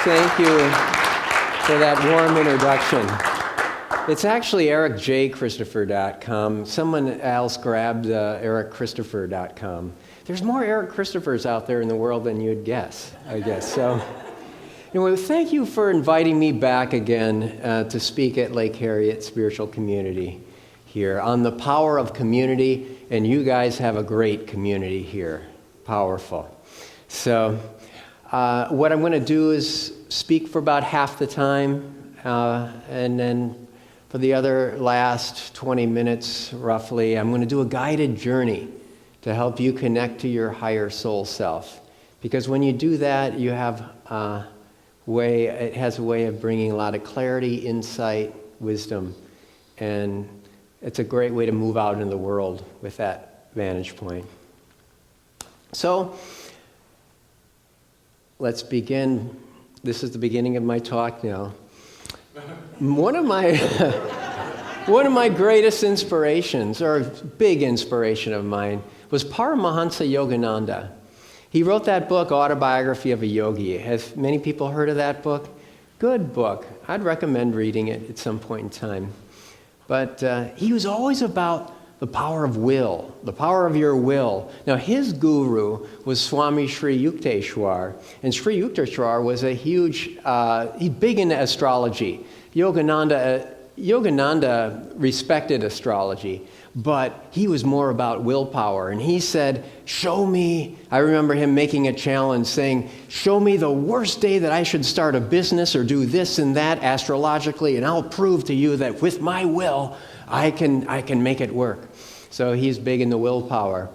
Thank you for that warm introduction. It's actually ericjchristopher.com. Someone else grabbed erichristopher.com. There's more Eric Christophers out there in the world than you'd guess, I guess. So, anyway, thank you for inviting me back again to speak at Lake Harriet Spiritual Community here on the power of community, and you guys have a great community here. Powerful. So, what I'm going to do is speak for about half the time, and then for the other last 20 minutes, roughly, I'm going to do a guided journey to help you connect to your higher soul self. Because when you do that, you have it has a way of bringing a lot of clarity, insight, wisdom, and it's a great way to move out in the world with that vantage point. So, let's begin. This is the beginning of my talk now. One of my greatest inspirations, or a big inspiration of mine, was Paramahansa Yogananda. He wrote that book, Autobiography of a Yogi. Have many people heard of that book? Good book. I'd recommend reading it at some point in time. But he was always about the power of will, the power of your will. Now, his guru was Swami Sri Yukteswar, and Sri Yukteswar was a he's big into astrology. Yogananda respected astrology, but he was more about willpower. And he said, show me, I remember him making a challenge saying, show me the worst day that I should start a business or do this and that astrologically, and I'll prove to you that with my will, I can make it work. So he's big in the willpower.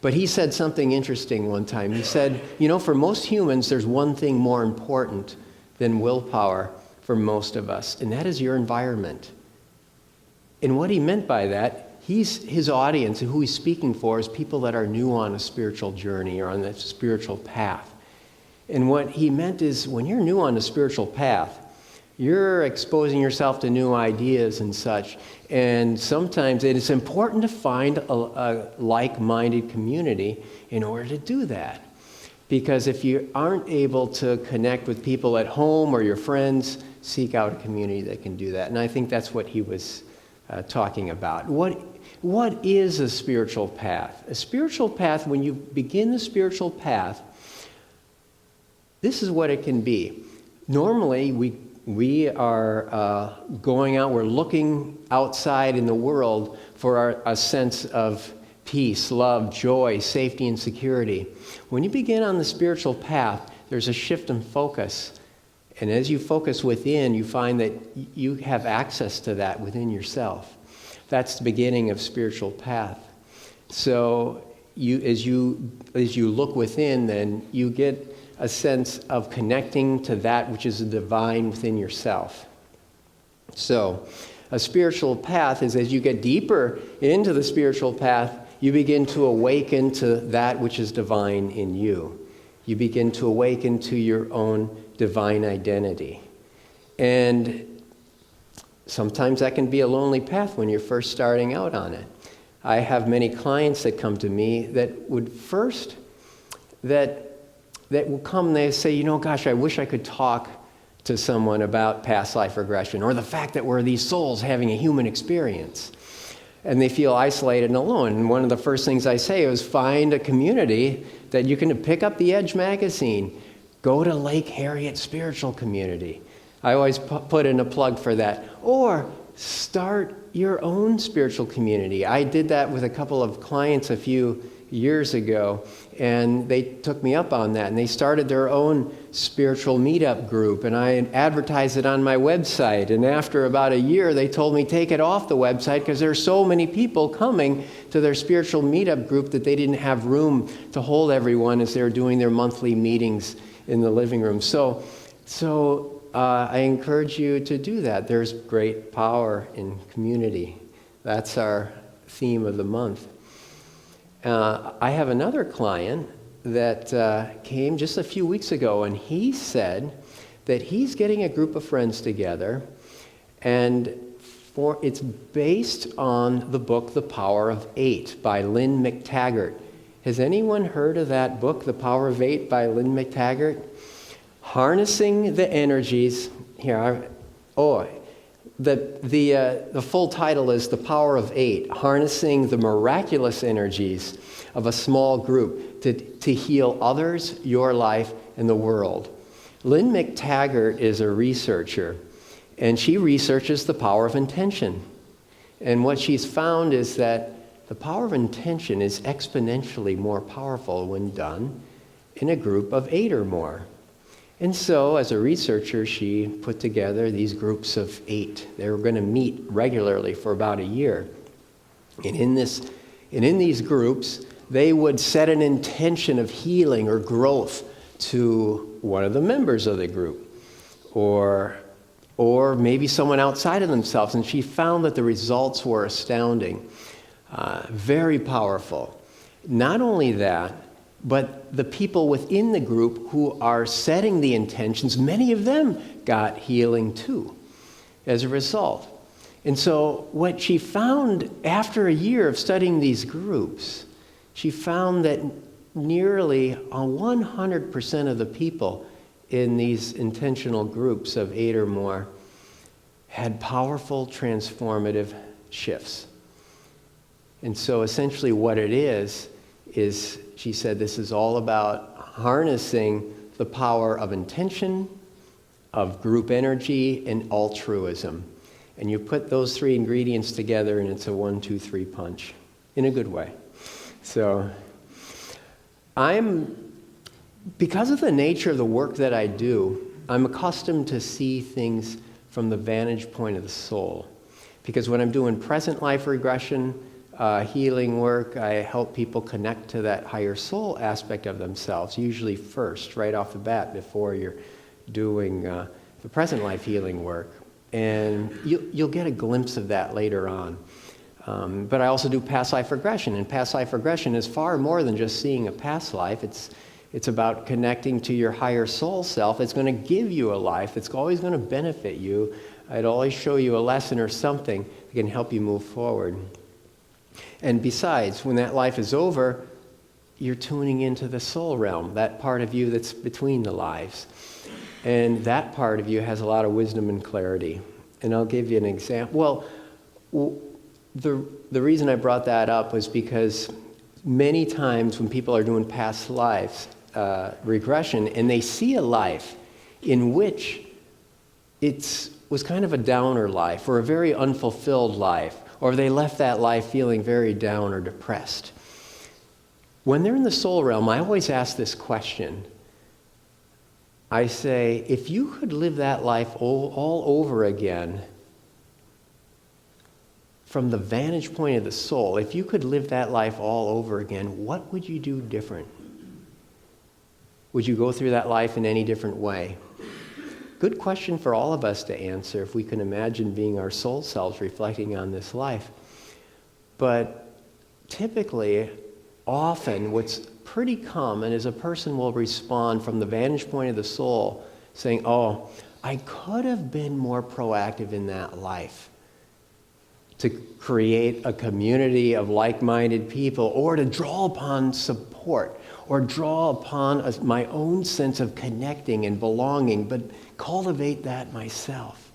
But he said something interesting one time. He said, for most humans, there's one thing more important than willpower for most of us, and that is your environment. And what he meant by that, his audience, who he's speaking for, is people that are new on a spiritual journey or on a spiritual path. And what he meant is, when you're new on a spiritual path, you're exposing yourself to new ideas and such. And sometimes it is important to find a like-minded community in order to do that. Because if you aren't able to connect with people at home or your friends, seek out a community that can do that. And I think that's what he was talking about. What is a spiritual path? A spiritual path, when you begin the spiritual path, this is what it can be. Normally, we are going out, we're looking outside in the world for a sense of peace, love, joy, safety, and security. When you begin on the spiritual path, there's a shift in focus. And as you focus within, you find that you have access to that within yourself. That's the beginning of spiritual path. So as you look within, then you get a sense of connecting to that which is the divine within yourself. So a spiritual path is, as you get deeper into the spiritual path, you begin to awaken to that which is divine in you. You begin to awaken to your own divine identity. And sometimes that can be a lonely path when you're first starting out on it. I have many clients that come to me that will come, they say, gosh, I wish I could talk to someone about past life regression, or the fact that we're these souls having a human experience. And they feel isolated and alone. And one of the first things I say is find a community that you can pick up the Edge magazine. Go to Lake Harriet Spiritual Community. I always put in a plug for that. Or start your own spiritual community. I did that with a couple of clients a few years ago, and they took me up on that, and they started their own spiritual meetup group, and I advertised it on my website, and after about a year, they told me take it off the website because there's so many people coming to their spiritual meetup group that they didn't have room to hold everyone as they were doing their monthly meetings in the living room. So I encourage you to do that. There's great power in community. That's our theme of the month. I have another client that came just a few weeks ago, and he said that he's getting a group of friends together, and it's based on the book The Power of Eight by Lynn McTaggart. Has anyone heard of that book, The Power of Eight by Lynn McTaggart? Harnessing the energies. The full title is The Power of Eight, Harnessing the Miraculous Energies of a Small Group to Heal Others, Your Life, and the World. Lynn McTaggart is a researcher, and she researches the power of intention. And what she's found is that the power of intention is exponentially more powerful when done in a group of 8 or more. And so, as a researcher, she put together these groups of 8. They were going to meet regularly for about a year. And in these groups, they would set an intention of healing or growth to one of the members of the group, or maybe someone outside of themselves. And she found that the results were astounding, very powerful. Not only that, but the people within the group who are setting the intentions, many of them got healing too as a result. And so what she found after a year of studying these groups, she found that nearly 100% of the people in these intentional groups of 8 or more had powerful transformative shifts. And so essentially what it is she said this is all about harnessing the power of intention, of group energy, and altruism. And you put those 3 ingredients together and it's a 1, 2, 3 punch in a good way. So because of the nature of the work that I do, I'm accustomed to see things from the vantage point of the soul. Because when I'm doing present life regression, healing work, I help people connect to that higher soul aspect of themselves, usually first, right off the bat, before you're doing the present life healing work. And you'll get a glimpse of that later on. But I also do past life regression, and past life regression is far more than just seeing a past life. It's about connecting to your higher soul self. It's going to give you a life. It's always going to benefit you. It'll always show you a lesson or something that can help you move forward. And besides, when that life is over, you're tuning into the soul realm, that part of you that's between the lives. And that part of you has a lot of wisdom and clarity. And I'll give you an example. Well, the reason I brought that up was because many times when people are doing past lives regression, and they see a life in which it was kind of a downer life or a very unfulfilled life, or they left that life feeling very down or depressed. When they're in the soul realm, I always ask this question. I say, if you could live that life all over again from the vantage point of the soul, if you could live that life all over again, what would you do different? Would you go through that life in any different way? Good question for all of us to answer if we can imagine being our soul selves reflecting on this life. But typically, often, what's pretty common is a person will respond from the vantage point of the soul saying, oh, I could have been more proactive in that life to create a community of like-minded people, or to draw upon support, or draw upon my own sense of connecting and belonging, but cultivate that myself.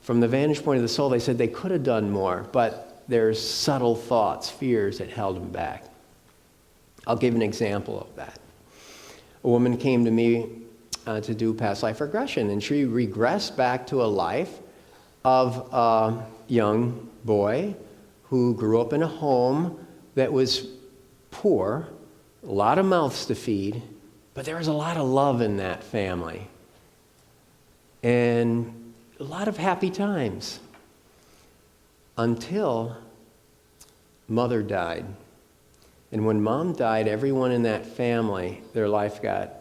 From the vantage point of the soul, they said they could have done more, but there's subtle thoughts, fears that held them back. I'll give an example of that. A woman came to me to do past life regression, and she regressed back to a life of a young boy who grew up in a home that was poor, a lot of mouths to feed, but there was a lot of love in that family. And a lot of happy times until mother died. And when mom died, everyone in that family, their life got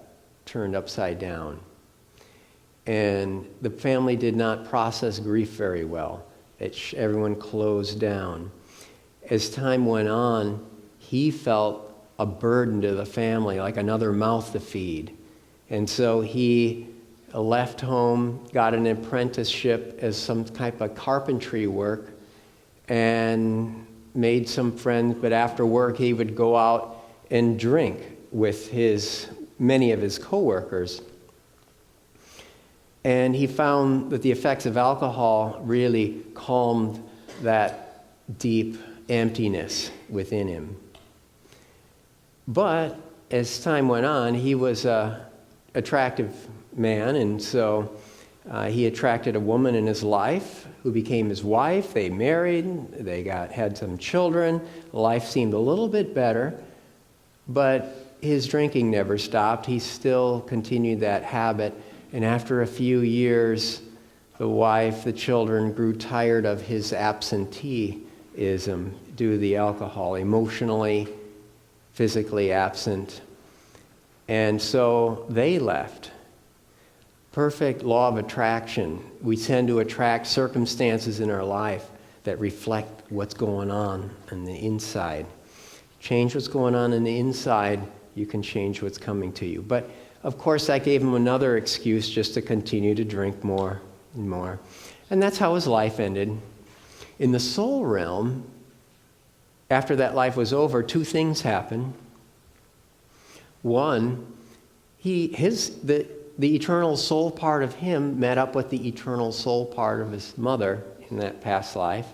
turned upside down. And the family did not process grief very well. Everyone closed down. As time went on, he felt a burden to the family, like another mouth to feed. And so he left home, got an apprenticeship as some type of carpentry work, and made some friends. But after work, he would go out and drink with many of his coworkers. And he found that the effects of alcohol really calmed that deep emptiness within him. But as time went on, he was an attractive man, and so he attracted a woman in his life who became his wife. They married, they had some children. Life seemed a little bit better, but his drinking never stopped. He still continued that habit, and after a few years, the wife, the children grew tired of his absenteeism due to the alcohol, emotionally, physically absent. And so they left. Perfect law of attraction. We tend to attract circumstances in our life that reflect what's going on the inside. Change what's going on in the inside, you can change what's coming to you. But of course, that gave him another excuse just to continue to drink more and more. And that's how his life ended. In the soul realm, after that life was over, two things happened. One, the eternal soul part of him met up with the eternal soul part of his mother in that past life.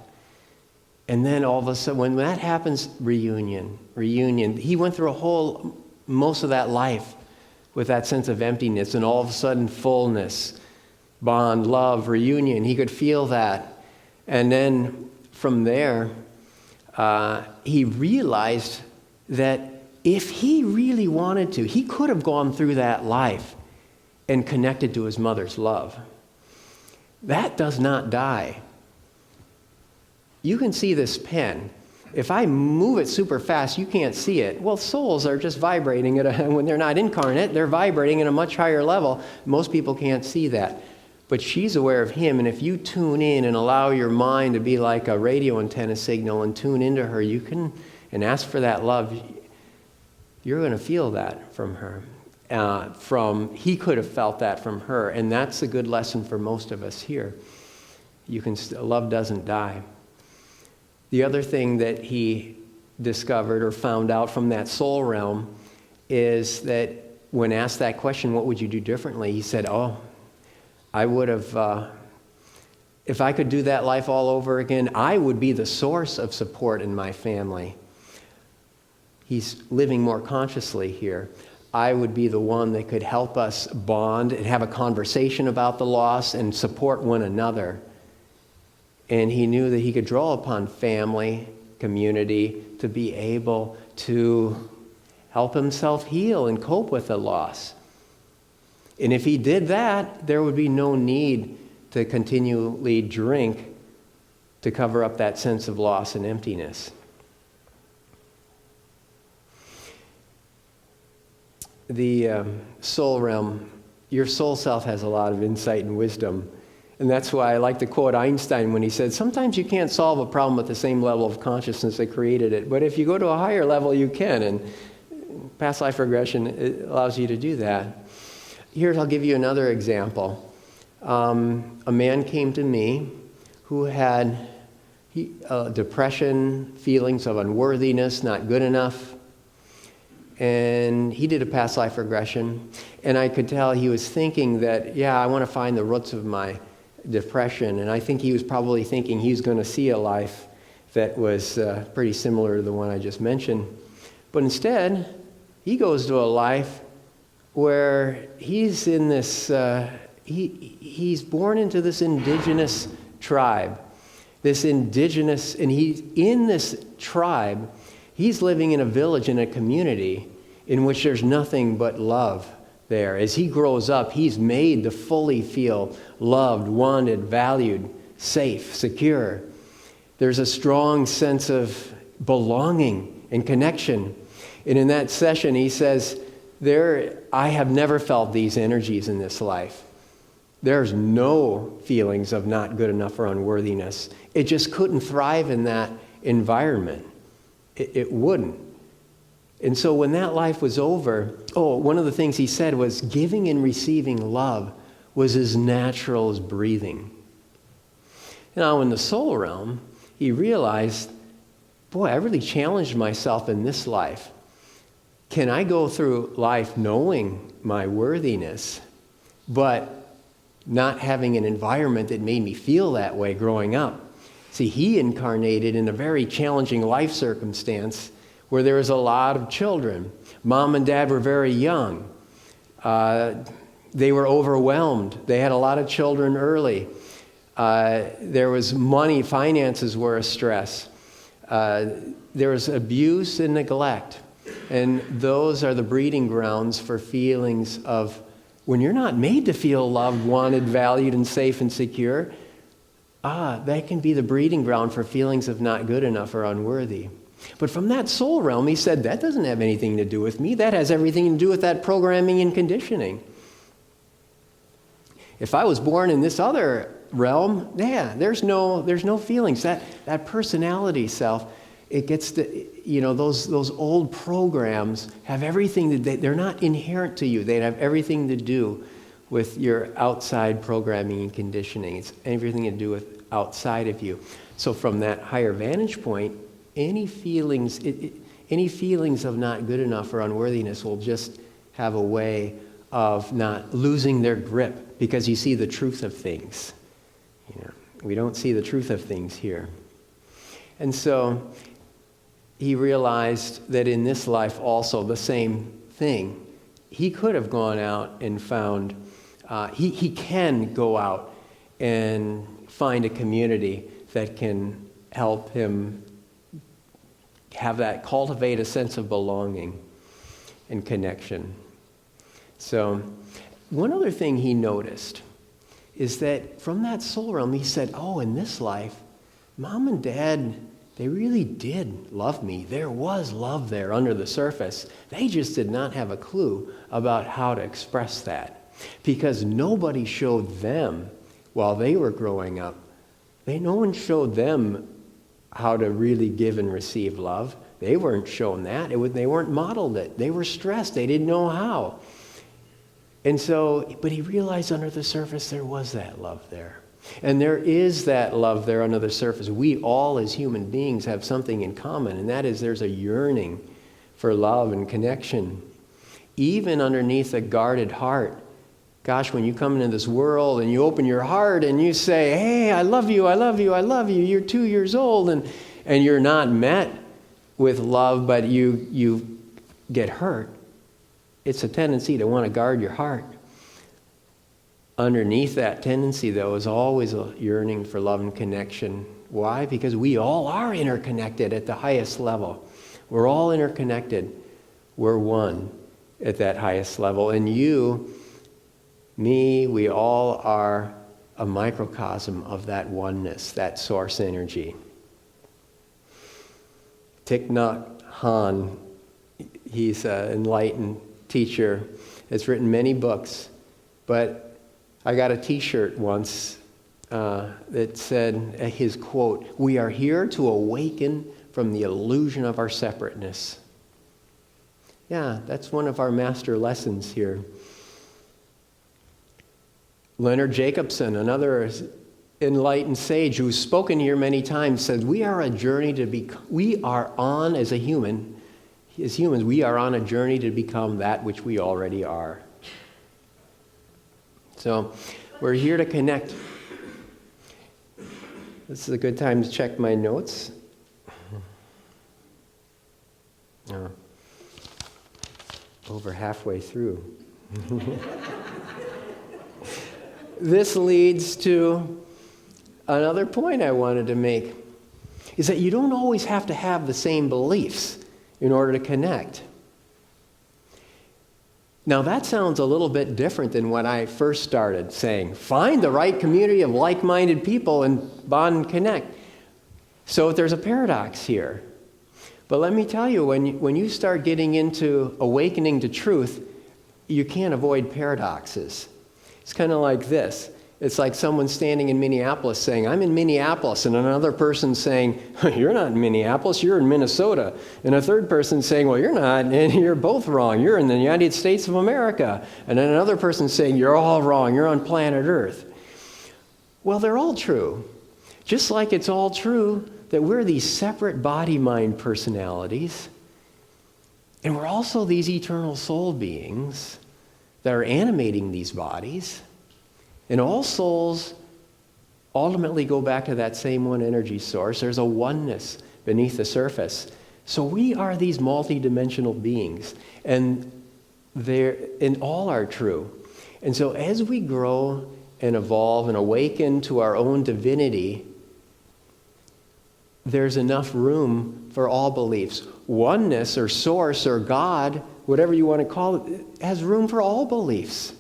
And then all of a sudden, when that happens, reunion. He went through most of that life with that sense of emptiness, and all of a sudden fullness, bond, love, reunion. He could feel that. And then from there, he realized that if he really wanted to, he could have gone through that life and connected to his mother's love. That does not die. You can see this pen. If I move it super fast, you can't see it. Well, souls are just vibrating when they're not incarnate, they're vibrating at a much higher level. Most people can't see that. But she's aware of him, and if you tune in and allow your mind to be like a radio antenna signal and tune into her, you can, and ask for that love, you're going to feel that from her. He could have felt that from her, and that's a good lesson for most of us here. Love doesn't die. The other thing that he discovered or found out from that soul realm is that when asked that question, what would you do differently? He said, I would have, if I could do that life all over again, I would be the source of support in my family. He's living more consciously here. I would be the one that could help us bond and have a conversation about the loss and support one another. And he knew that he could draw upon family, community, to be able to help himself heal and cope with the loss. And if he did that, there would be no need to continually drink to cover up that sense of loss and emptiness. The soul realm, your soul self has a lot of insight and wisdom. And that's why I like to quote Einstein when he said, sometimes you can't solve a problem at the same level of consciousness that created it, but if you go to a higher level, you can. And past life regression, it allows you to do that. I'll give you another example. A man came to me who had depression, feelings of unworthiness, not good enough. And he did a past life regression. And I could tell he was thinking that, I want to find the roots of my depression. And I think he was probably thinking he was going to see a life that was pretty similar to the one I just mentioned. But instead, he goes to a life where he's in this, he's born into this indigenous tribe. And he's in this tribe, he's living in a village, in a community in which there's nothing but love there. As he grows up, he's made to fully feel loved, wanted, valued, safe, secure. There's a strong sense of belonging and connection. And in that session, he says, I have never felt these energies in this life. There's no feelings of not good enough or unworthiness. It just couldn't thrive in that environment. It wouldn't. And so when that life was over, one of the things he said was giving and receiving love was as natural as breathing. Now in the soul realm, he realized, I really challenged myself in this life. Can I go through life knowing my worthiness, but not having an environment that made me feel that way growing up. See, he incarnated in a very challenging life circumstance where there was a lot of children. Mom and dad were very young. They were overwhelmed. They had a lot of children early. There was money, finances were a stress. There was abuse and neglect. And those are the breeding grounds for feelings of when you're not made to feel loved, wanted, valued, and safe and secure. That can be the breeding ground for feelings of not good enough or unworthy. But from that soul realm, he said, that doesn't have anything to do with me. That has everything to do with that programming and conditioning. If I was born in this other realm, there's no feelings. That personality self, it gets to, those old programs have everything they're not inherent to you. They have everything to do with your outside programming and conditioning. It's everything to do with outside of you. So from that higher vantage point, any feelings of not good enough or unworthiness will just have a way of not losing their grip because you see the truth of things. We don't see the truth of things here. And so he realized that in this life also the same thing. He could have gone out and found, he can go out and find a community that can help him cultivate a sense of belonging and connection. So one other thing he noticed is that from that soul realm, he said, in this life, Mom and Dad, they really did love me. There was love there under the surface. They just did not have a clue about how to express that because nobody showed them while they were growing up. No one showed them how to really give and receive love. They weren't shown that. They weren't modeled it. They were stressed. They didn't know how. And so, but he realized under the surface there was that love there. And there is that love there under the surface. We all as human beings have something in common, and that is there's a yearning for love and connection. Even underneath a guarded heart. Gosh, when you come into this world and you open your heart and you say, hey, I love you, I love you, I love you, you're 2 years old, and you're not met with love, but you get hurt. It's a tendency to want to guard your heart. Underneath that tendency, though, is always a yearning for love and connection. Why? Because we all are interconnected at the highest level. We're all interconnected. We're one at that highest level. And you, me, we all are a microcosm of that oneness, that source energy. Thich Nhat Hanh, he's an enlightened teacher, has written many books, but I got a t-shirt once that said, his quote, "We are here to awaken from the illusion of our separateness." Yeah, that's one of our master lessons here. Leonard Jacobson, another enlightened sage who's spoken here many times, said, we are on as humans, we are on a journey to become that which we already are. So we're here to connect. This is a good time to check my notes. Over halfway through. This leads to another point I wanted to make, is that you don't always have to have the same beliefs in order to connect. Now that sounds a little bit different than when I first started saying, find the right community of like-minded people and bond and connect. So there's a paradox here. But let me tell you, when you start getting into awakening to truth, you can't avoid paradoxes. It's kind of like this. It's like someone standing in Minneapolis saying, I'm in Minneapolis, and another person saying, you're not in Minneapolis, you're in Minnesota. And a third person saying, well, you're not, and you're both wrong. You're in the United States of America. And then another person saying, you're all wrong, you're on planet Earth. Well, they're all true. Just like it's all true that we're these separate body-mind personalities, and we're also these eternal soul beings that are animating these bodies. And all souls ultimately go back to that same one energy source. There's a oneness beneath the surface. So we are these multidimensional beings, and all are true. And so as we grow and evolve and awaken to our own divinity, there's enough room for all beliefs. Oneness or source or God, whatever you want to call it, has room for all beliefs.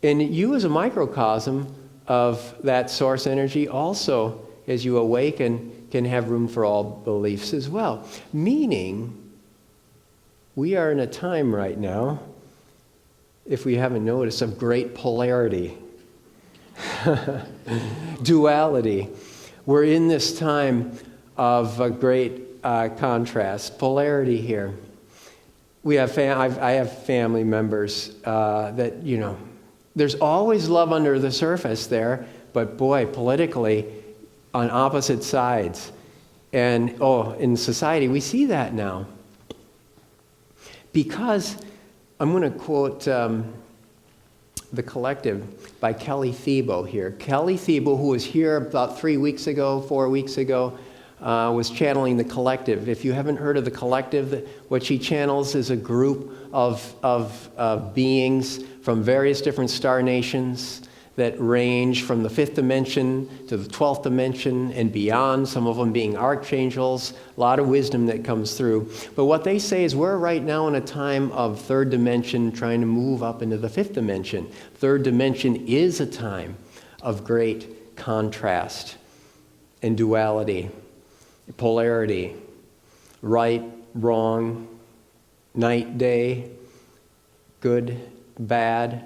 And you as a microcosm of that source energy also, as you awaken, can have room for all beliefs as well. Meaning, we are in a time right now, if we haven't noticed, of great polarity. Duality. We're in this time of a great contrast, polarity here. I have family members that, there's always love under the surface there, but boy, politically, on opposite sides. And, in society, we see that now. Because, I'm going to quote The Collective by Kelly Thiebaud here. Kelly Thiebaud, who was here about 4 weeks ago, was channeling The Collective. If you haven't heard of The Collective, what she channels is a group of beings from various different star nations that range from the 5th dimension to the 12th dimension and beyond, some of them being archangels, a lot of wisdom that comes through. But what they say is we're right now in a time of 3rd dimension trying to move up into the 5th dimension. 3rd dimension is a time of great contrast and duality, polarity, right, wrong, night, day, good, bad,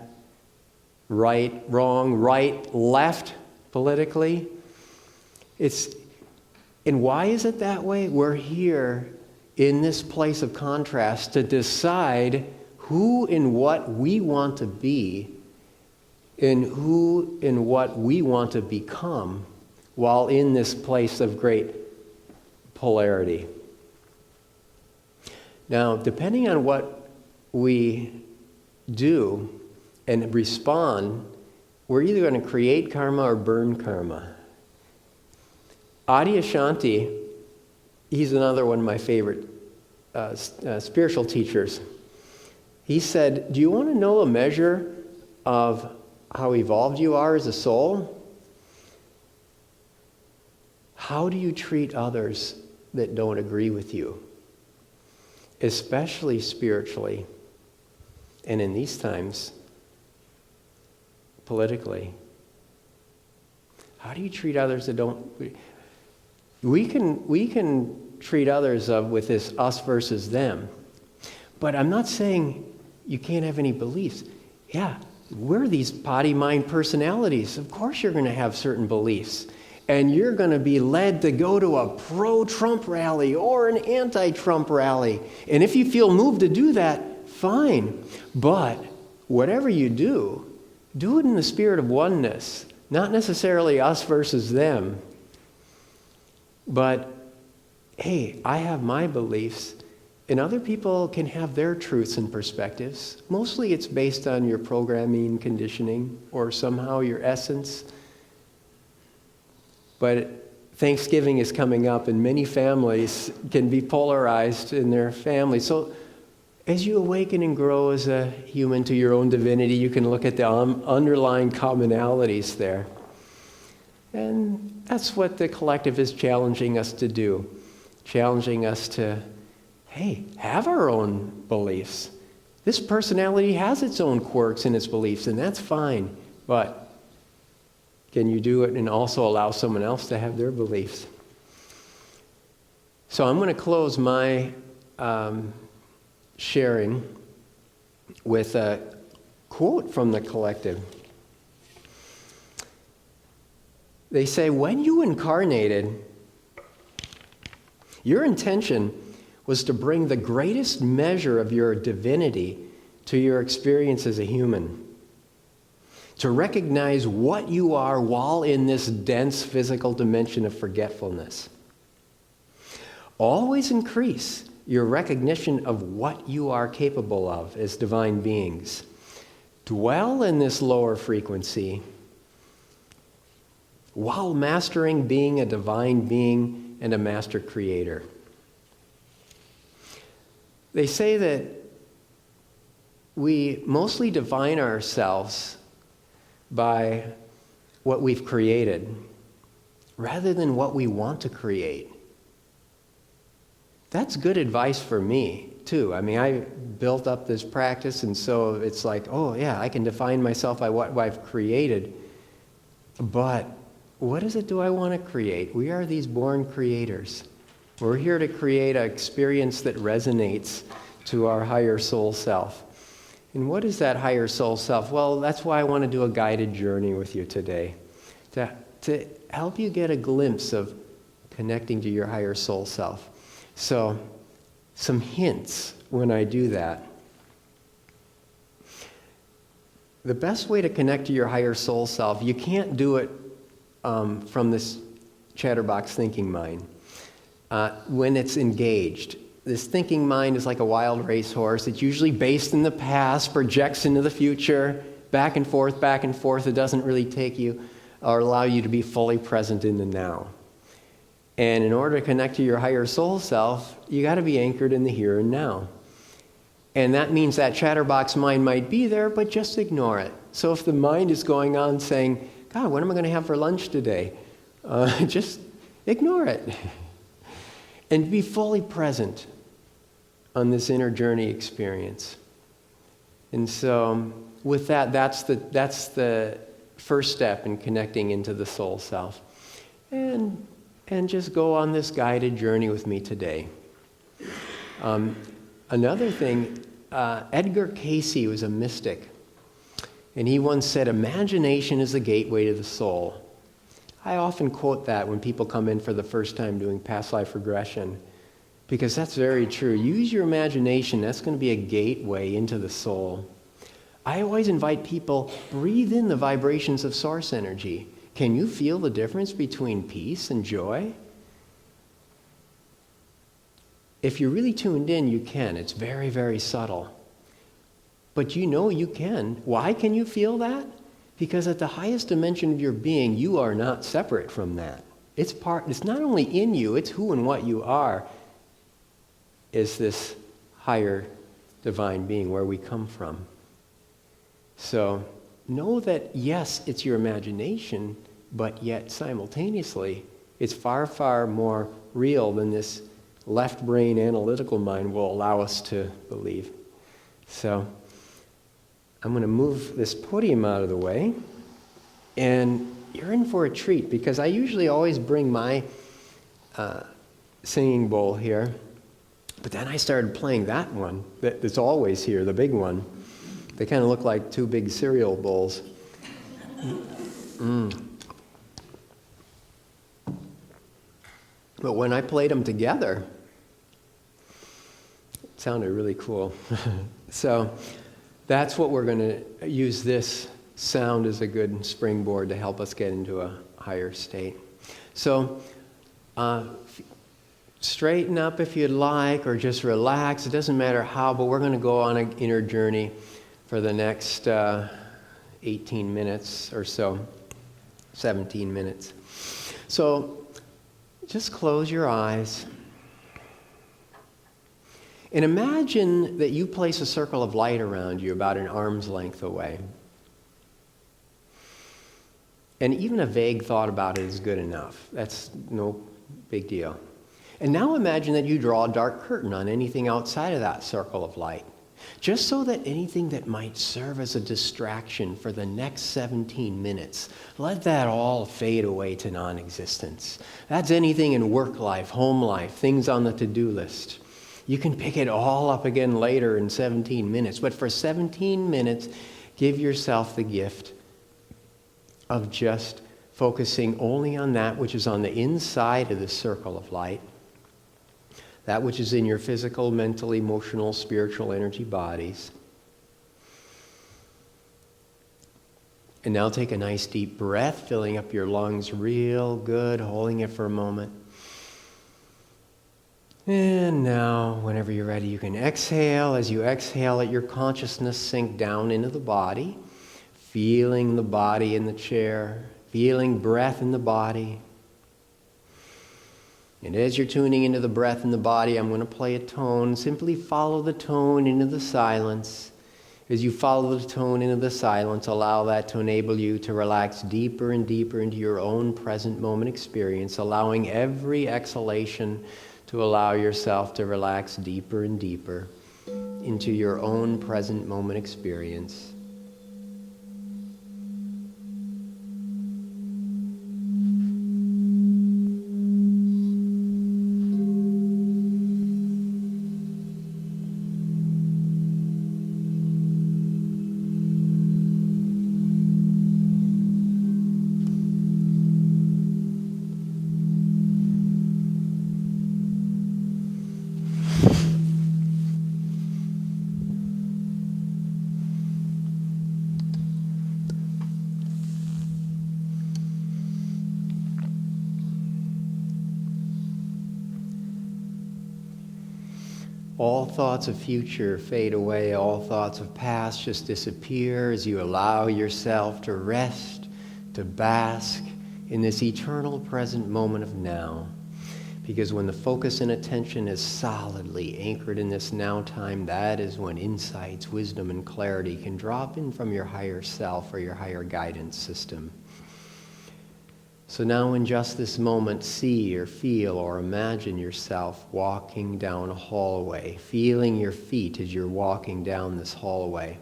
right, wrong, right, left, politically. And why is it that way? We're here in this place of contrast to decide who and what we want to be and who and what we want to become while in this place of great polarity. Now, depending on what we do and respond, we're either going to create karma or burn karma. Adyashanti, he's another one of my favorite spiritual teachers. He said, do you want to know a measure of how evolved you are as a soul? How do you treat others that don't agree with you? Especially spiritually, and in these times, politically. How do you treat others that don't? We can treat others with this us versus them, but I'm not saying you can't have any beliefs. Yeah, we're these body, mind personalities. Of course you're going to have certain beliefs, and you're going to be led to go to a pro-Trump rally or an anti-Trump rally. And if you feel moved to do that, fine. But whatever you do it in the spirit of oneness, not necessarily us versus them. But, hey, I have my beliefs, and other people can have their truths and perspectives. Mostly it's based on your programming, conditioning, or somehow your essence. But Thanksgiving is coming up, and many families can be polarized in their families. So as you awaken and grow as a human to your own divinity, you can look at the underlying commonalities there. And that's what the collective is challenging us to do. Challenging us to, hey, have our own beliefs. This personality has its own quirks and its beliefs, and that's fine. But can you do it and also allow someone else to have their beliefs? So I'm going to close my sharing with a quote from the collective. They say, when you incarnated, your intention was to bring the greatest measure of your divinity to your experience as a human. To recognize what you are while in this dense physical dimension of forgetfulness. Always increase your recognition of what you are capable of as divine beings. dwell in this lower frequency while mastering being a divine being and a master creator. They say that we mostly define ourselves by what we've created rather than what we want to create. That's good advice for me, too. I mean, I built up this practice, and so it's like, oh, yeah, I can define myself by what I've created. But what is it do I want to create? We are these born creators. We're here to create an experience that resonates to our higher soul self. And what is that higher soul self? Well, that's why I want to do a guided journey with you today, to help you get a glimpse of connecting to your higher soul self. So, some hints when I do that. The best way to connect to your higher soul self, you can't do it from this chatterbox thinking mind. When it's engaged, this thinking mind is like a wild racehorse. It's usually based in the past, projects into the future, back and forth, back and forth. It doesn't really take you or allow you to be fully present in the now. And in order to connect to your higher soul self, you got to be anchored in the here and now. And that means that chatterbox mind might be there, but just ignore it. So if the mind is going on saying, God, what am I going to have for lunch today? Just ignore it. And be fully present on this inner journey experience. And so with that, that's the first step in connecting into the soul self. And just go on this guided journey with me today. Another thing, Edgar Cayce was a mystic. And he once said, imagination is the gateway to the soul. I often quote that when people come in for the first time doing past life regression, because that's very true. Use your imagination. That's going to be a gateway into the soul. I always invite people, breathe in the vibrations of source energy. Can you feel the difference between peace and joy? If you're really tuned in, you can. It's very, very subtle. But you know you can. Why can you feel that? Because at the highest dimension of your being, you are not separate from that. It's not only in you, it's who and what you are, is this higher divine being where we come from. So know that, yes, it's your imagination, but yet simultaneously, it's far, far more real than this left brain analytical mind will allow us to believe. So I'm going to move this podium out of the way, and you're in for a treat, because I usually always bring my singing bowl here, but then I started playing that one that's always here, the big one. They kind of look like two big cereal bowls. But when I played them together, it sounded really cool. So that's what we're going to use this sound as a good springboard to help us get into a higher state. So straighten up if you'd like, or just relax. It doesn't matter how, but we're going to go on an inner journey for the next 18 minutes or so, 17 minutes. So just close your eyes and imagine that you place a circle of light around you about an arm's length away. And even a vague thought about it is good enough. That's no big deal. And now imagine that you draw a dark curtain on anything outside of that circle of light, just so that anything that might serve as a distraction for the next 17 minutes, let that all fade away to non-existence. That's anything in work life, home life, things on the to-do list. You can pick it all up again later in 17 minutes, but for 17 minutes, give yourself the gift of just focusing only on that which is on the inside of the circle of light, that which is in your physical, mental, emotional, spiritual energy bodies. And now take a nice deep breath, filling up your lungs real good, holding it for a moment. And now, whenever you're ready, you can exhale. As you exhale, let your consciousness sink down into the body, feeling the body in the chair, feeling breath in the body. And as you're tuning into the breath in the body, I'm going to play a tone. Simply follow the tone into the silence. As you follow the tone into the silence, allow that to enable you to relax deeper and deeper into your own present moment experience, allowing every exhalation to allow yourself to relax deeper and deeper into your own present moment experience. All thoughts of future fade away. All thoughts of past just disappear as you allow yourself to rest, to bask in this eternal present moment of now. Because when the focus and attention is solidly anchored in this now time, that is when insights, wisdom, and clarity can drop in from your higher self or your higher guidance system. So now in just this moment, see or feel or imagine yourself walking down a hallway, feeling your feet as you're walking down this hallway.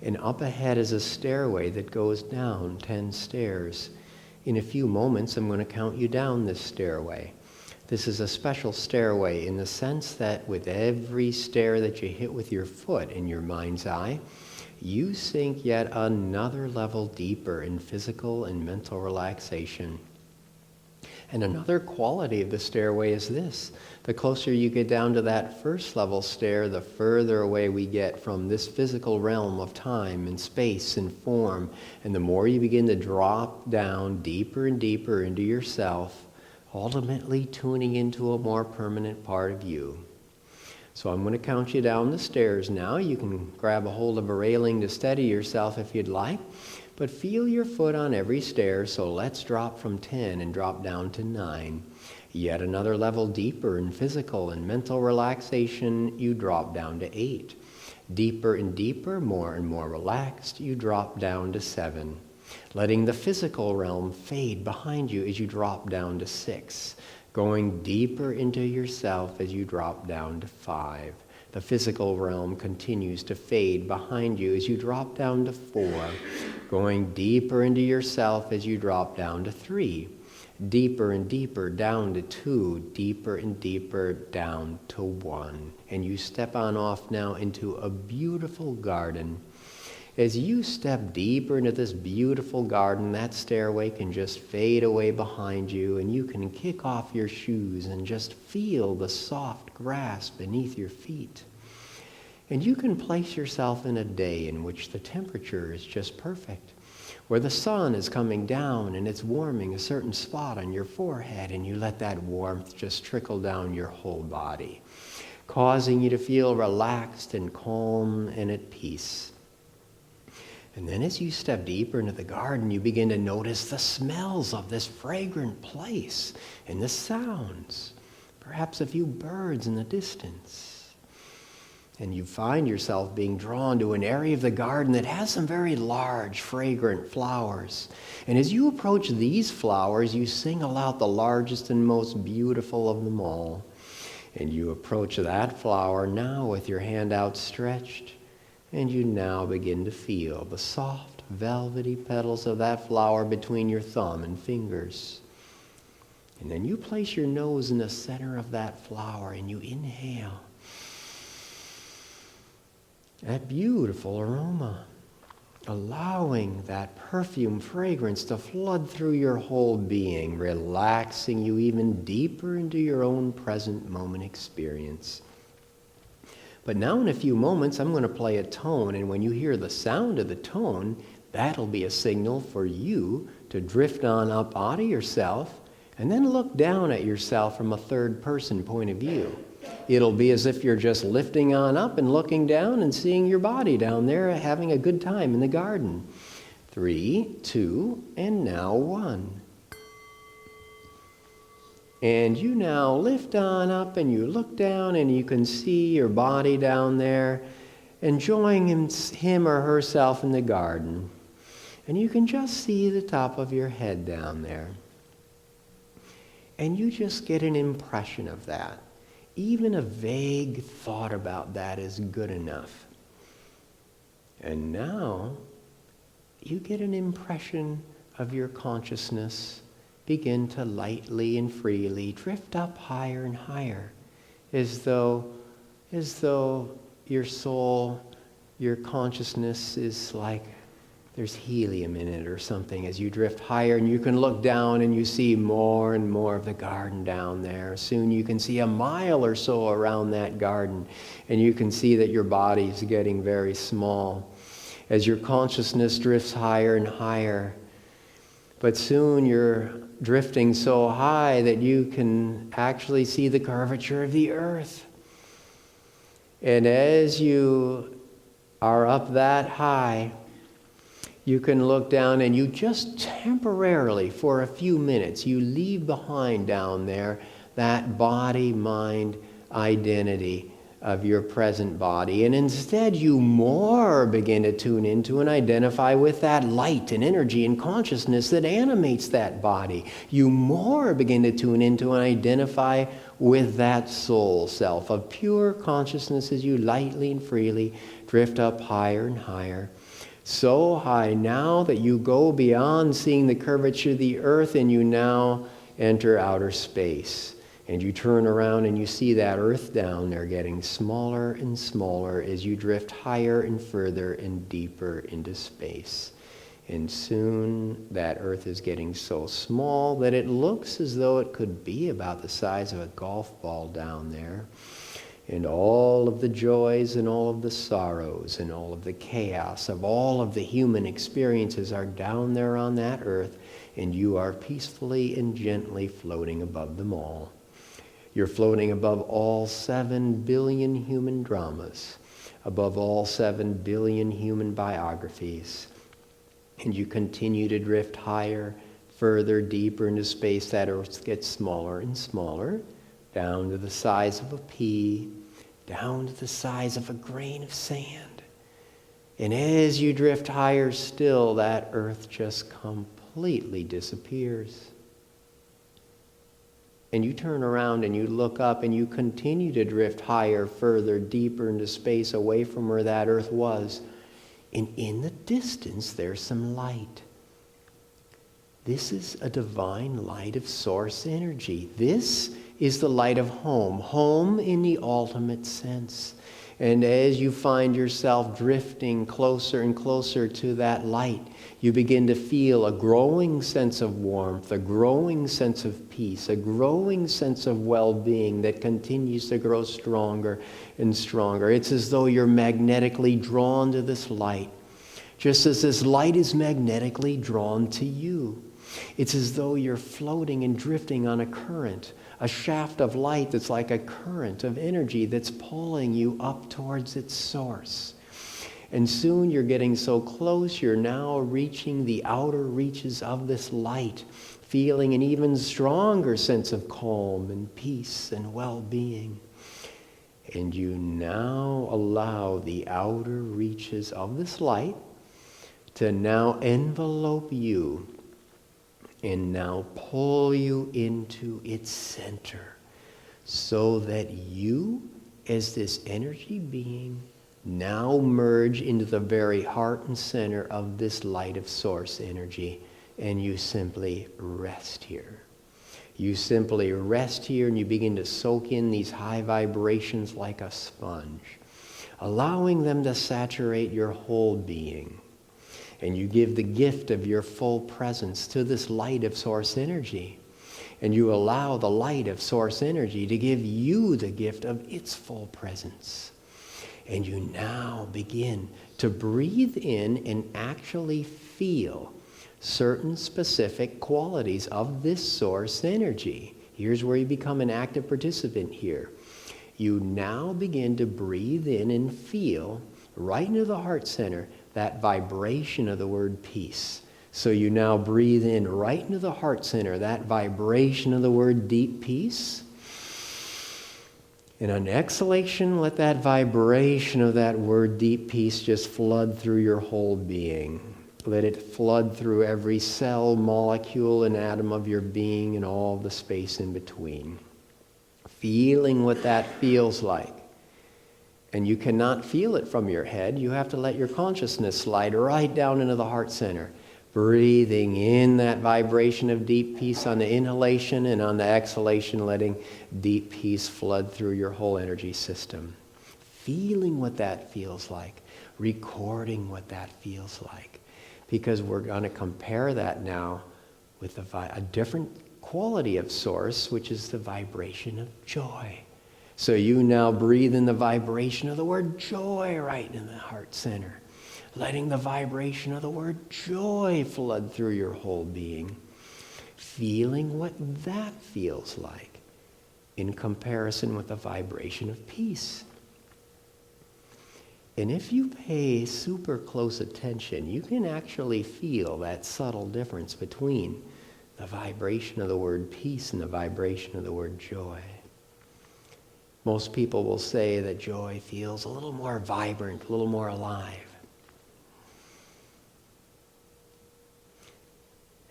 And up ahead is a stairway that goes down 10 stairs. In a few moments, I'm going to count you down this stairway. This is a special stairway in the sense that with every stair that you hit with your foot in your mind's eye, you sink yet another level deeper in physical and mental relaxation. And another quality of the stairway is this. The closer you get down to that first level stair, the further away we get from this physical realm of time and space and form. And the more you begin to drop down deeper and deeper into yourself, ultimately tuning into a more permanent part of you. So I'm going to count you down the stairs now. You can grab a hold of a railing to steady yourself if you'd like, but feel your foot on every stair. So let's drop from 10 and drop down to 9. Yet another level deeper in physical and mental relaxation, you drop down to 8. Deeper and deeper, more and more relaxed, you drop down to 7. Letting the physical realm fade behind you as you drop down to 6. Going deeper into yourself as you drop down to 5. The physical realm continues to fade behind you as you drop down to 4. Going deeper into yourself as you drop down to 3. Deeper and deeper down to 2. Deeper and deeper down to 1. And you step on off now into a beautiful garden. As you step deeper into this beautiful garden, that stairway can just fade away behind you, and you can kick off your shoes and just feel the soft grass beneath your feet. And you can place yourself in a day in which the temperature is just perfect, where the sun is coming down and it's warming a certain spot on your forehead, and you let that warmth just trickle down your whole body, causing you to feel relaxed and calm and at peace. And then as you step deeper into the garden, you begin to notice the smells of this fragrant place and the sounds, perhaps a few birds in the distance. And you find yourself being drawn to an area of the garden that has some very large, fragrant flowers. And as you approach these flowers, you single out the largest and most beautiful of them all. And you approach that flower now with your hand outstretched. And you now begin to feel the soft, velvety petals of that flower between your thumb and fingers. And then you place your nose in the center of that flower and you inhale that beautiful aroma, allowing that perfume fragrance to flood through your whole being, relaxing you even deeper into your own present moment experience. But now in a few moments, I'm going to play a tone, and when you hear the sound of the tone, that'll be a signal for you to drift on up out of yourself And then look down at yourself from a third person point of view. It'll be as if you're just lifting on up and looking down and seeing your body down there having a good time in the garden. 3, 2, and now 1. And you now lift on up and you look down and you can see your body down there, enjoying him or herself in the garden. And you can just see the top of your head down there. And you just get an impression of that. Even a vague thought about that is good enough. And now you get an impression of your consciousness begin to lightly and freely drift up higher and higher, as though your soul, your consciousness is like there's helium in it or something as you drift higher, and you can look down and you see more and more of the garden down there. Soon you can see a mile or so around that garden, and you can see that your body's getting very small as your consciousness drifts higher and higher. But soon you're drifting so high that you can actually see the curvature of the earth. And as you are up that high, you can look down and you just temporarily, for a few minutes, you leave behind down there that body-mind identity of your present body. And instead you more begin to tune into and identify with that light and energy and consciousness that animates that body. You more begin to tune into and identify with that soul self of pure consciousness as you lightly and freely drift up higher and higher. So high now that you go beyond seeing the curvature of the earth and you now enter outer space. And you turn around and you see that earth down there getting smaller and smaller as you drift higher and further and deeper into space. And soon that earth is getting so small that it looks as though it could be about the size of a golf ball down there. And all of the joys and all of the sorrows and all of the chaos of all of the human experiences are down there on that earth, and you are peacefully and gently floating above them all. You're floating above all 7 billion human dramas, above all 7 billion human biographies. And you continue to drift higher, further, deeper into space. That earth gets smaller and smaller, down to the size of a pea, down to the size of a grain of sand. And as you drift higher still, that earth just completely disappears. And you turn around and you look up and you continue to drift higher, further, deeper into space away from where that earth was. And in the distance, there's some light. This is a divine light of source energy. This is the light of home, home in the ultimate sense. And as you find yourself drifting closer and closer to that light, you begin to feel a growing sense of warmth, a growing sense of peace, a growing sense of well-being that continues to grow stronger and stronger. It's as though you're magnetically drawn to this light, just as this light is magnetically drawn to you. It's as though you're floating and drifting on a current, a shaft of light that's like a current of energy that's pulling you up towards its source. And soon you're getting so close, you're now reaching the outer reaches of this light, feeling an even stronger sense of calm and peace and well-being. And you now allow the outer reaches of this light to now envelope you and now pull you into its center, so that you, as this energy being, now merge into the very heart and center of this light of source energy, and you simply rest here. You simply rest here and you begin to soak in these high vibrations like a sponge, allowing them to saturate your whole being. And you give the gift of your full presence to this light of source energy. And you allow the light of source energy to give you the gift of its full presence. And you now begin to breathe in and actually feel certain specific qualities of this source energy. Here's where you become an active participant here. You now begin to breathe in and feel right into the heart center that vibration of the word peace. So you now breathe in right into the heart center, that vibration of the word deep peace. And on exhalation, let that vibration of that word deep peace just flood through your whole being. Let it flood through every cell, molecule, and atom of your being and all the space in between. Feeling what that feels like. And you cannot feel it from your head. You have to let your consciousness slide right down into the heart center. Breathing in that vibration of deep peace on the inhalation, and on the exhalation, letting deep peace flood through your whole energy system. Feeling what that feels like. Recording what that feels like. Because we're going to compare that now with a different quality of source, which is the vibration of joy. So you now breathe in the vibration of the word joy right in the heart center. Letting the vibration of the word joy flood through your whole being. Feeling what that feels like in comparison with the vibration of peace. And if you pay super close attention, you can actually feel that subtle difference between the vibration of the word peace and the vibration of the word joy. Most people will say that joy feels a little more vibrant, a little more alive.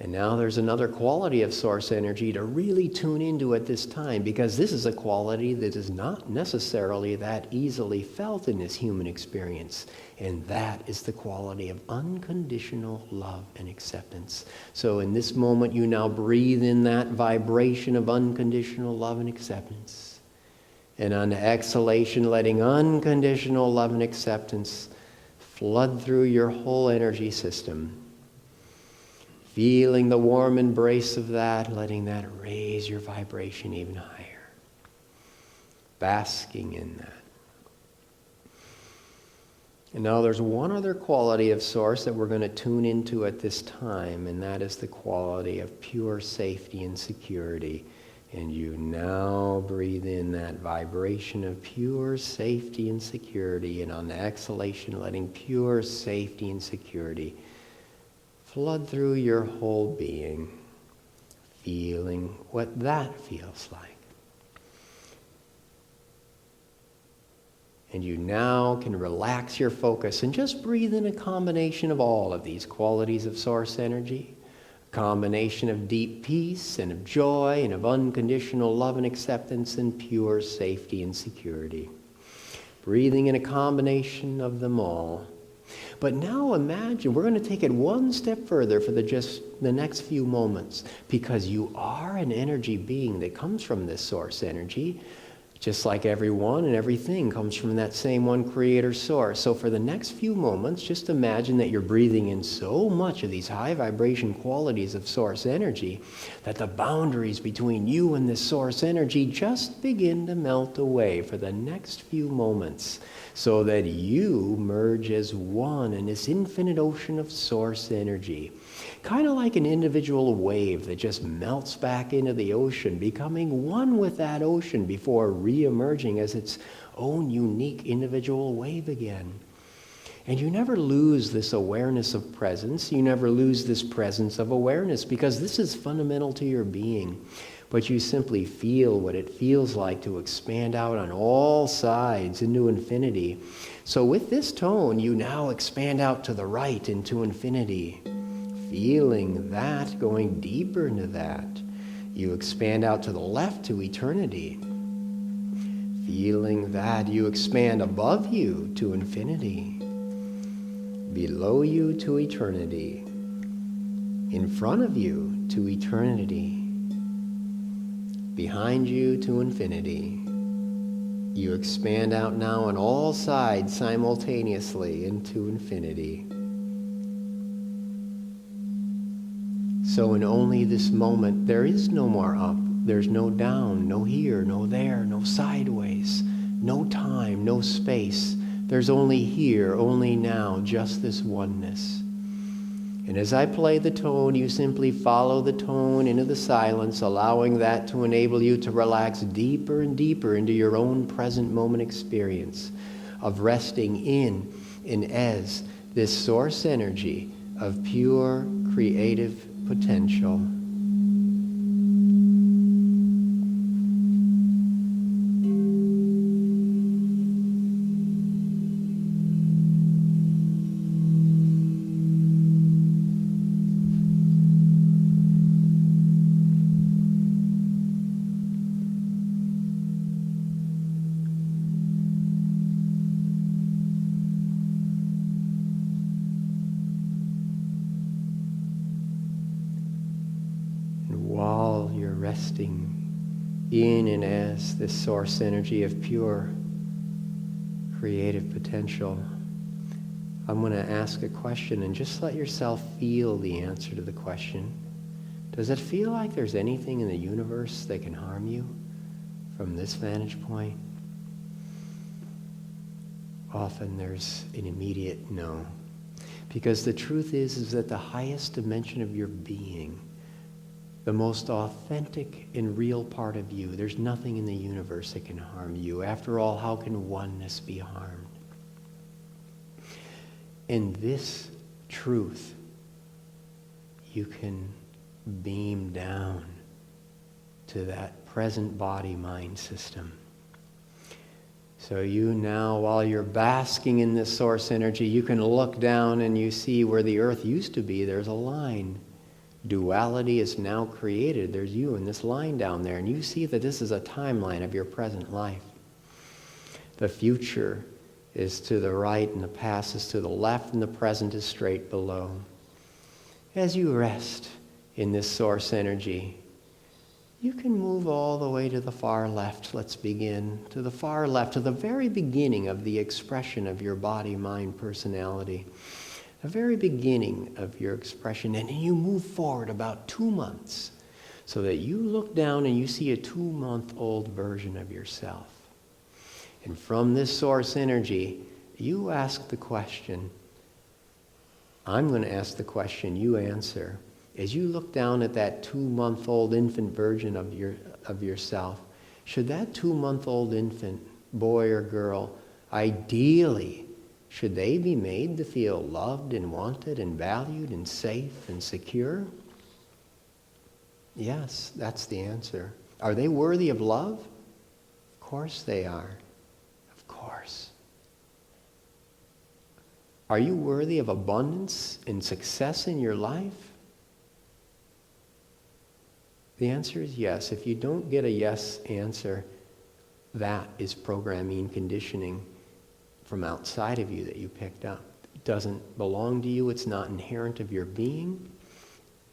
And now there's another quality of source energy to really tune into at this time, because this is a quality that is not necessarily that easily felt in this human experience. And that is the quality of unconditional love and acceptance. So in this moment, you now breathe in that vibration of unconditional love and acceptance. And on the exhalation, letting unconditional love and acceptance flood through your whole energy system. Feeling the warm embrace of that, letting that raise your vibration even higher. Basking in that. And now there's one other quality of source that we're going to tune into at this time, and that is the quality of pure safety and security. And you now breathe in that vibration of pure safety and security, and on the exhalation, letting pure safety and security flood through your whole being, feeling what that feels like. And you now can relax your focus and just breathe in a combination of all of these qualities of source energy. A combination of deep peace and of joy and of unconditional love and acceptance and pure safety and security. Breathing in a combination of them all. But now imagine, we're going to take it one step further for the next few moments, because you are an energy being that comes from this source energy, just like everyone and everything comes from that same one creator source. So for the next few moments, just imagine that you're breathing in so much of these high vibration qualities of source energy that the boundaries between you and this source energy just begin to melt away for the next few moments, so that you merge as one in this infinite ocean of source energy. Kind of like an individual wave that just melts back into the ocean, becoming one with that ocean before re-emerging as its own unique individual wave again. And you never lose this awareness of presence. You never lose this presence of awareness, because this is fundamental to your being. But you simply feel what it feels like to expand out on all sides into infinity. So with this tone, you now expand out to the right into infinity. Feeling that, going deeper into that. You expand out to the left to eternity. Feeling that, you expand above you to infinity. Below you to eternity. In front of you to eternity. Behind you to infinity. You expand out now on all sides simultaneously into infinity. So in only this moment, there is no more up. There's no down, no here, no there, no sideways, no time, no space. There's only here, only now, just this oneness. And as I play the tone, you simply follow the tone into the silence, allowing that to enable you to relax deeper and deeper into your own present moment experience of resting in and as this source energy of pure creative potential. While you're resting in and as this source energy of pure creative potential, I'm going to ask a question and just let yourself feel the answer to the question. Does it feel like there's anything in the universe that can harm you from this vantage point? Often there's an immediate no. Because the truth is that the highest dimension of your being, the most authentic and real part of you, there's nothing in the universe that can harm you. After all, how can oneness be harmed? In this truth, you can beam down to that present body-mind system. So you now, while you're basking in this source energy, you can look down and you see where the earth used to be. There's a line. Duality is now created. There's you in this line down there, and you see that this is a timeline of your present life. The future is to the right, and the past is to the left, and the present is straight below. As you rest in this source energy, you can move all the way to the far left. Let's begin to the far left, to the very beginning of the expression of your body, mind, personality. The very beginning of your expression, and then you move forward about 2 months so that you look down and you see a 2-month-old version of yourself. And from this source energy, you ask the question. I'm going to ask the question, you answer. As you look down at that 2-month-old infant version of yourself, should that 2-month-old infant, boy or girl, ideally, should they be made to feel loved and wanted and valued and safe and secure? Yes, that's the answer. Are they worthy of love? Of course they are. Of course. Are you worthy of abundance and success in your life? The answer is yes. If you don't get a yes answer, that is programming, conditioning from outside of you that you picked up. It doesn't belong to you. It's not inherent of your being.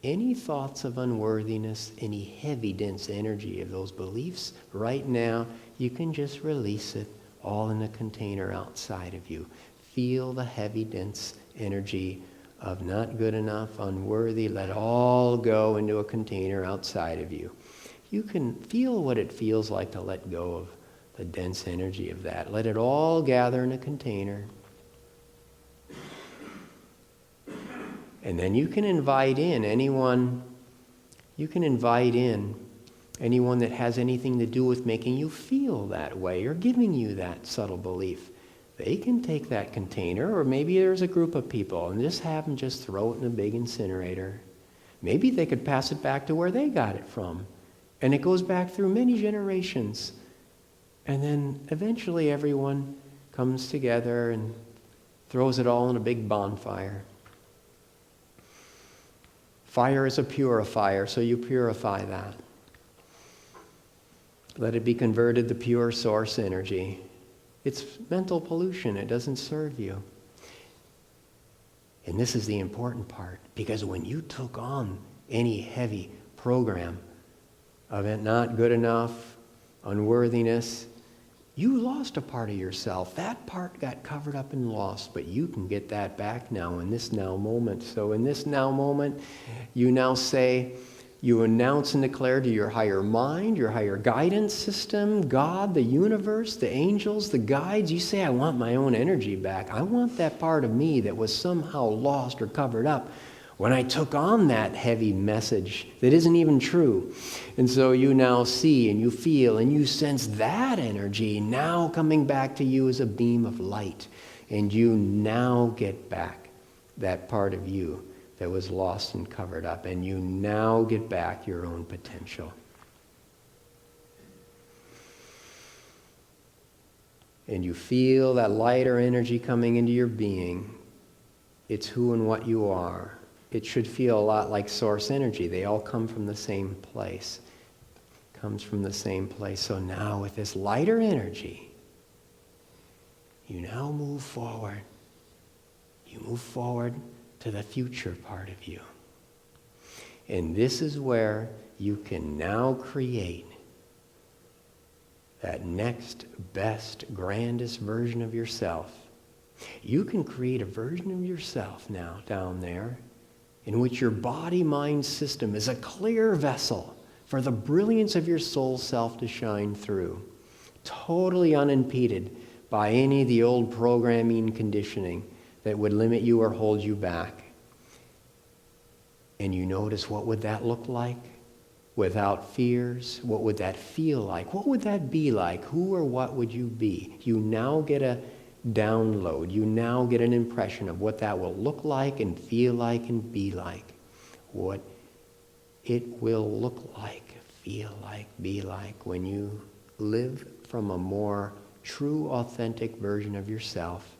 Any thoughts of unworthiness, any heavy, dense energy of those beliefs, right now, you can just release it all in a container outside of you. Feel the heavy, dense energy of not good enough, unworthy. Let all go into a container outside of you. You can feel what it feels like to let go of the dense energy of that. Let it all gather in a container. And then you can invite in anyone that has anything to do with making you feel that way or giving you that subtle belief. They can take that container, or maybe there's a group of people, and just have them just throw it in a big incinerator. Maybe they could pass it back to where they got it from. And it goes back through many generations. And then eventually everyone comes together and throws it all in a big bonfire. Fire is a purifier, so you purify that. Let it be converted to pure source energy. It's mental pollution. It doesn't serve you. And this is the important part, because when you took on any heavy program of it not good enough, unworthiness, you lost a part of yourself. That part got covered up and lost, but you can get that back now in this now moment. So in this now moment, you now say, you announce and declare to your higher mind, your higher guidance system, God, the universe, the angels, the guides. You say, I want my own energy back. I want that part of me that was somehow lost or covered up. when I took on that heavy message that isn't even true. And so you now see and you feel and you sense that energy now coming back to you as a beam of light. And you now get back that part of you that was lost and covered up. And you now get back your own potential. And you feel that lighter energy coming into your being. It's who and what you are. It should feel a lot like source energy. They all come from the same place. Comes from the same place. So now with this lighter energy, you now move forward. You move forward to the future part of you. And this is where you can now create that next best, grandest version of yourself. You can create a version of yourself now down there in which your body-mind system is a clear vessel for the brilliance of your soul self to shine through, totally unimpeded by any of the old programming and conditioning that would limit you or hold you back. And you notice, what would that look like? Without fears, what would that feel like? What would that be like? Who or what would you be? You now get a download. You now get an impression of what that will look like and feel like and be like. What it will look like, feel like, be like when you live from a more true, authentic version of yourself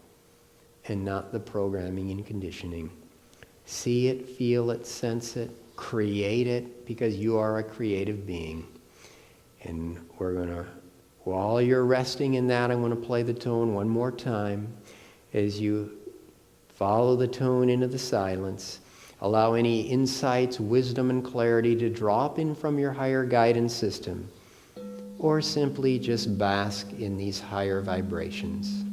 and not the programming and conditioning. See it, feel it, sense it, create it, because you are a creative being. And we're going to, while you're resting in that, I'm going to play the tone one more time. As you follow the tone into the silence, allow any insights, wisdom, and clarity to drop in from your higher guidance system, or simply just bask in these higher vibrations.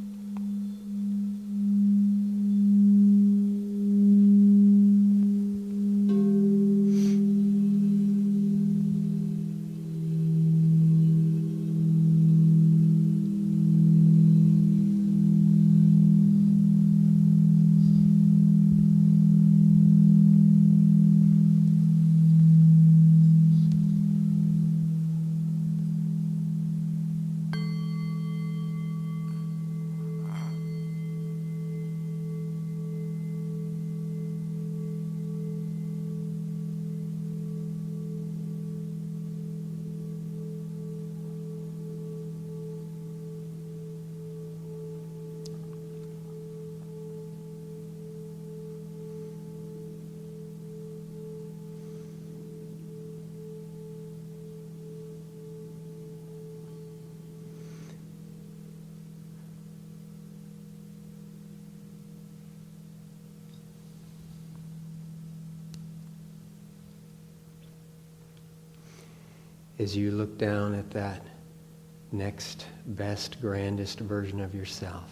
As you look down at that next best, grandest version of yourself,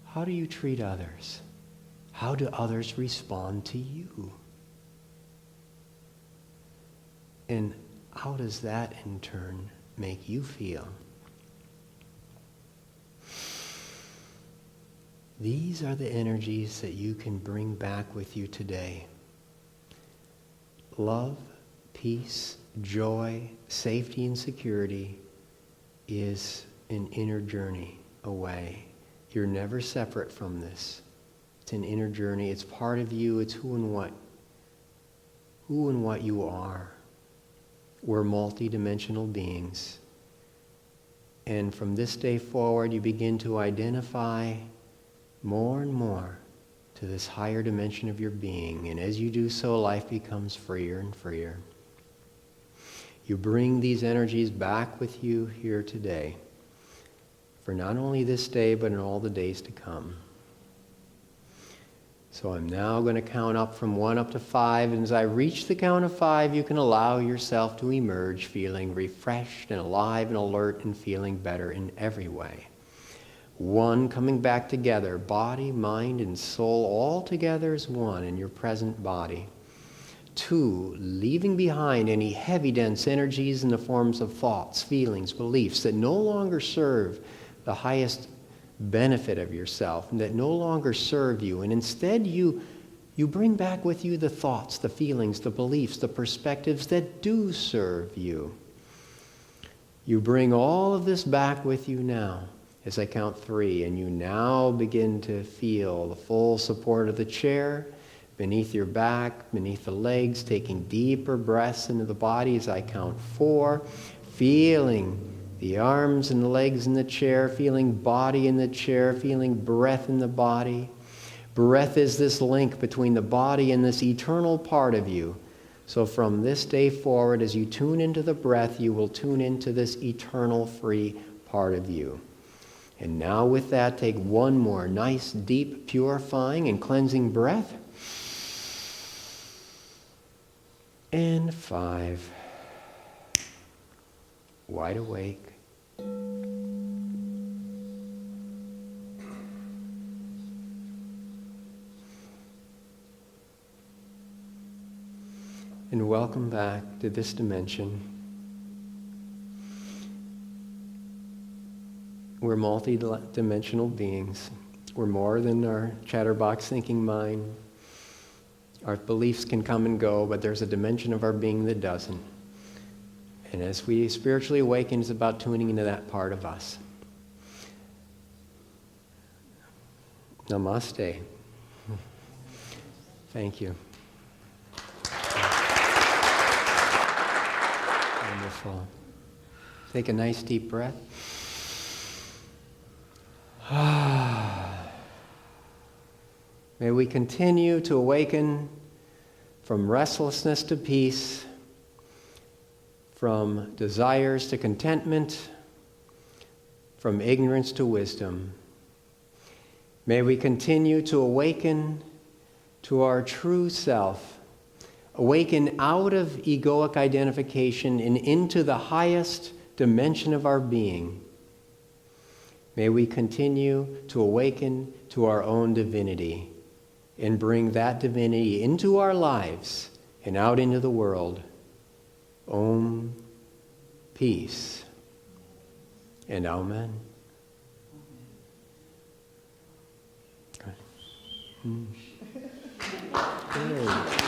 how do you treat others? How do others respond to you? And how does that in turn make you feel? These are the energies that you can bring back with you today. Love, peace, joy, safety, and security is an inner journey away. You're never separate from this. It's an inner journey. It's part of you. It's who and what you are. We're multidimensional beings. And from this day forward, you begin to identify more and more to this higher dimension of your being. And as you do so, life becomes freer and freer. You bring these energies back with you here today for not only this day, but in all the days to come. So I'm now going to count up from 1 up to 5, and as I reach the count of 5, you can allow yourself to emerge feeling refreshed and alive and alert and feeling better in every way. 1, coming back together, body, mind, and soul all together as one in your present body. 2, leaving behind any heavy, dense energies in the forms of thoughts, feelings, beliefs that no longer serve the highest benefit of yourself and that no longer serve you. And instead you You bring back with you the thoughts, the feelings, the beliefs, the perspectives that do serve you. You bring all of this back with you now as I count 3, and you now begin to feel the full support of the chair beneath your back, beneath the legs, taking deeper breaths into the body as I count 4, feeling the arms and the legs in the chair, feeling body in the chair, feeling breath in the body. Breath is this link between the body and this eternal part of you. So from this day forward, as you tune into the breath, you will tune into this eternal free part of you. And now with that, take one more nice, deep, purifying and cleansing breath. And 5. Wide awake. And welcome back to this dimension. We're multi-dimensional beings. We're more than our chatterbox thinking mind. Our beliefs can come and go, but there's a dimension of our being that doesn't. And as we spiritually awaken, it's about tuning into that part of us. Namaste. Thank you. Wonderful. Take a nice deep breath. May we continue to awaken from restlessness to peace, from desires to contentment, from ignorance to wisdom. May we continue to awaken to our true self, awaken out of egoic identification and into the highest dimension of our being. May we continue to awaken to our own divinity and bring that divinity into our lives and out into the world. Om, peace, and amen. Good.